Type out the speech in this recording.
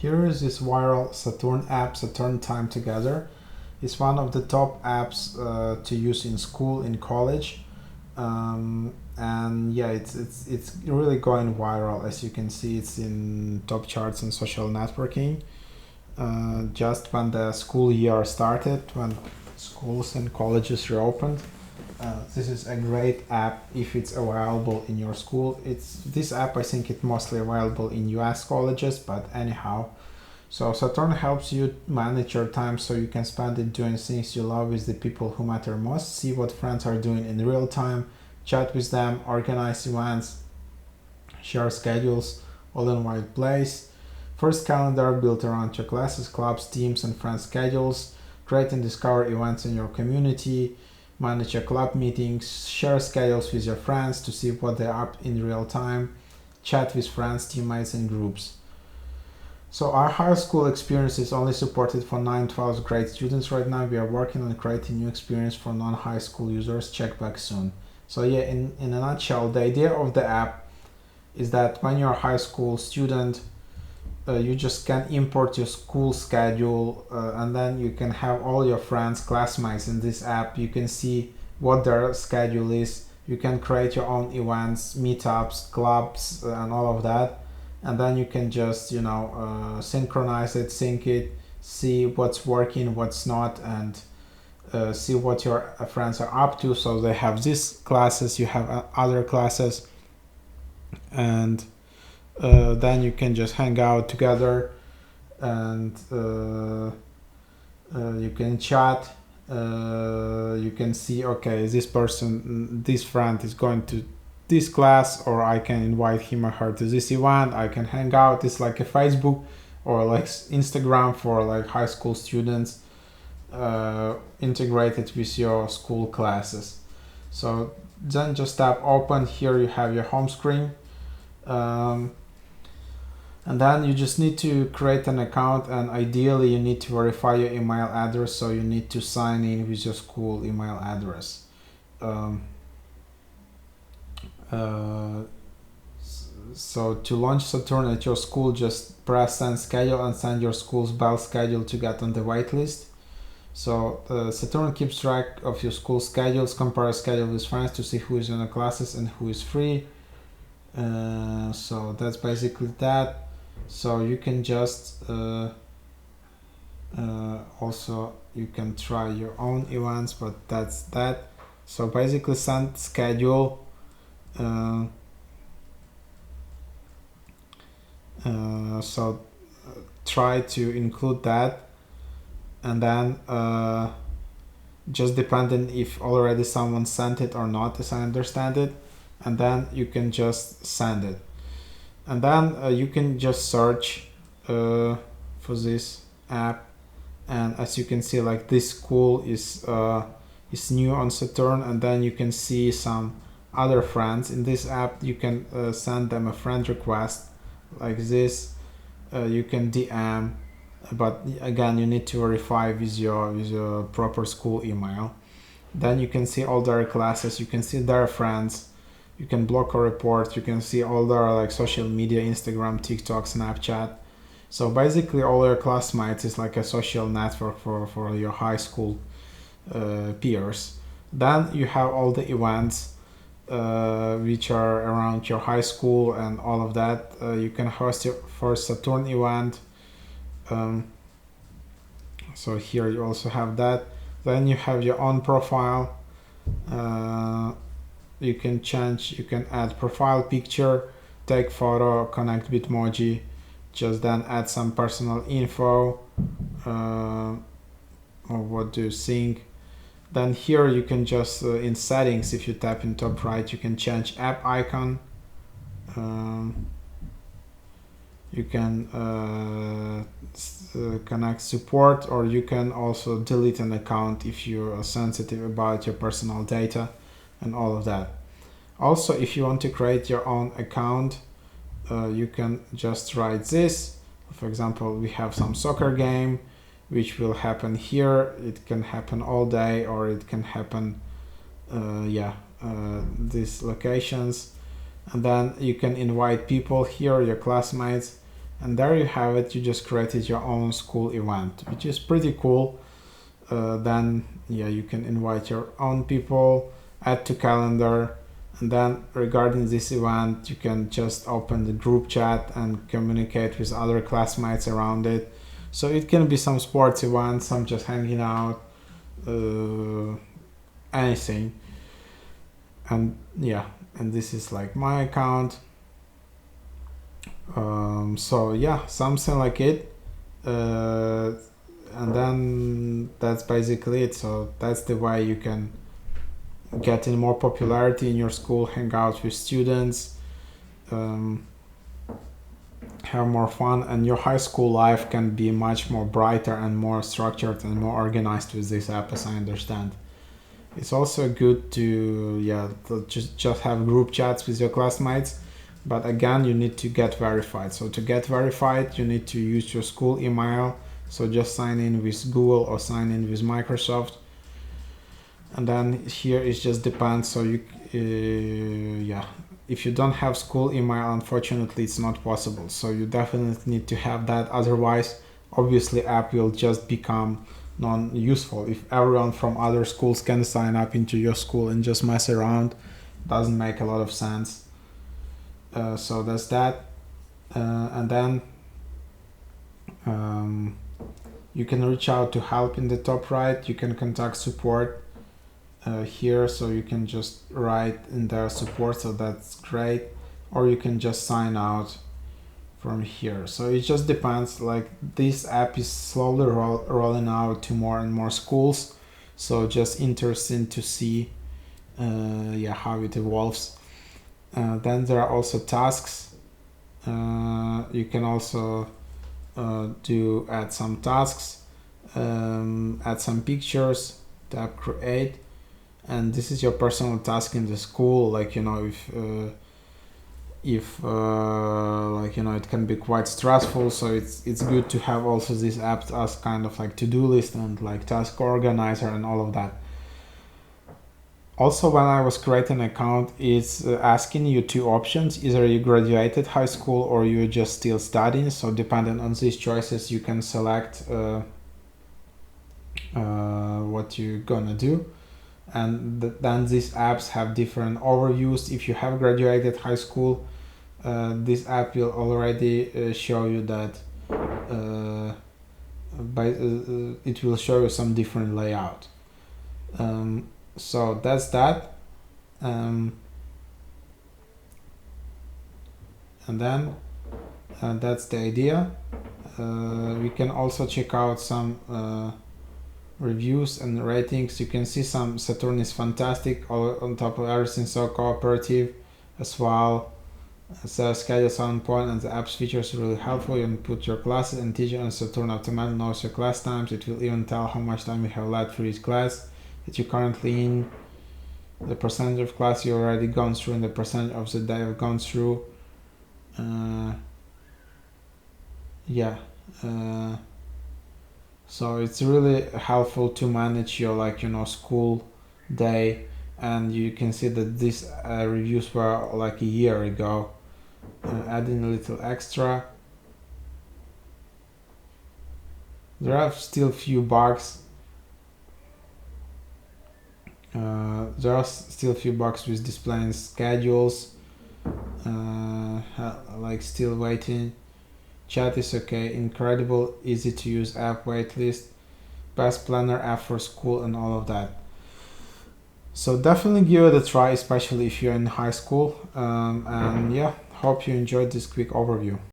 Here is this viral Saturn app, Saturn Time Together. It's one of the top apps to use in school, in college, and yeah, it's really going viral. As you can see, it's in top charts in social networking. Just when the school year started, when schools and colleges reopened, this is a great app if it's available in your school. It's this app, I think it's mostly available in US colleges, but anyhow. So Saturn helps you manage your time so you can spend it doing things you love with the people who matter most, see what friends are doing in real time, chat with them, organize events, share schedules, all in one place. First calendar built around your classes, clubs, teams, and friends' schedules. Create and discover events in your community. Manage your club meetings. Share schedules with your friends to see what they're up in real time. Chat with friends, teammates, and groups. So our high school experience is only supported for 9-12 grade students right now. We are working on creating new experience for non-high school users. Check back soon. So yeah, in a nutshell, the idea of the app is that when you're a high school student, you just can import your school schedule and then you can have all your friends, classmates in this app. You can see what their schedule is. You can create your own events, meetups, clubs, and all of that. And then you can just synchronize it, sync it, see what's working, what's not, and see what your friends are up to. So they have these classes, you have other classes, and then you can just hang out together, and you can chat. You can see, okay, this friend is going to this class, or I can invite him or her to this event. I can hang out. It's like a Facebook or like Instagram for like high school students, integrated with your school classes. So then just tap open. Here you have your home screen, and then you just need to create an account, and ideally you need to verify your email address, so you need to sign in with your school email address. So to launch Saturn at your school, just press send schedule and send your school's bell schedule to get on the waitlist. So Saturn keeps track of your school schedules, compare schedule with friends to see who is in the classes and who is free. So that's basically that. So you can just also you can try your own events, but that's that. So basically send schedule. So try to include that, and then just depending if already someone sent it or not, as I understand it, and then you can just send it, and then you can just search for this app, and as you can see, like this school is new on Saturn, and then you can see some other friends in this app. You can send them a friend request like this. You can DM, but again you need to verify with your proper school email. Then you can see all their classes, you can see their friends, you can block or report, you can see all their like social media, Instagram, TikTok, Snapchat. So basically all your classmates is like a social network for your high school peers. Then you have all the events which are around your high school and all of that. You can host your first Saturn event. So here you also have that. Then you have your own profile. You can add profile picture, take photo, connect Bitmoji, just then add some personal info, or what do you think. Then here you can just in settings, if you tap in top right, you can change app icon. You can connect support, or you can also delete an account if you are sensitive about your personal data and all of that. Also, if you want to create your own account, you can just write this. For example, we have some soccer game which will happen here. It can happen all day, or it can happen these locations. And then you can invite people here, your classmates, And there you have it. You just created your own school event, which is pretty cool. Then yeah, you can invite your own people, add to calendar, and then regarding this event, you can just open the group chat and communicate with other classmates around it. So it can be some sports event, some just hanging out, uh, anything. And yeah, and this is like my account. So yeah, something like it. Uh, and then that's basically it. So that's the way you can get in more popularity in your school, hang out with students, um, have more fun, and your high school life can be much more brighter and more structured and more organized with this app, as I understand. It's also good to just have group chats with your classmates, but again you need to get verified. So to get verified, you need to use your school email. So just sign in with Google or sign in with Microsoft, and then here it just depends. So you if you don't have school email, unfortunately it's not possible. So you definitely need to have that, otherwise obviously app will just become non-useful. If everyone from other schools can sign up into your school and just mess around, doesn't make a lot of sense. So that's that. And then you can reach out to help in the top right. You can contact support here, so you can just write in their support, so that's great. Or you can just sign out from here. So it just depends. Like, this app is slowly rolling out to more and more schools, so just interesting to see how it evolves. Then there are also tasks. You can also add some tasks, add some pictures, tap create, and this is your personal task in the school. Like, if it can be quite stressful, so it's good to have also this app as kind of like to-do list and like task organizer and all of that. Also, when I was creating an account, it's asking you two options: either you graduated high school or you're just still studying. So depending on these choices, you can select what you're gonna do. And then these apps have different overviews. If you have graduated high school, this app will already show you that it will show you some different layout. So that's that. And then that's the idea. We can also check out some reviews and ratings. You can see some Saturn is fantastic, all on top of everything, so cooperative as well. So schedules on point, and the app's features are really helpful. You can put your classes and teacher, and Saturn automatically knows your class times. It will even tell how much time you have left for each class that you're currently in, the percentage of class you already gone through, and the percentage of the day you've gone through. So it's really helpful to manage your school day, and you can see that these reviews were like a year ago. Adding a little extra. There are still few bugs. There are still few bugs with displaying schedules. Like still waiting. Chat is okay. Incredible, easy to use app, waitlist, best planner app for school, and all of that. So definitely give it a try, especially if you're in high school. And yeah, hope you enjoyed this quick overview.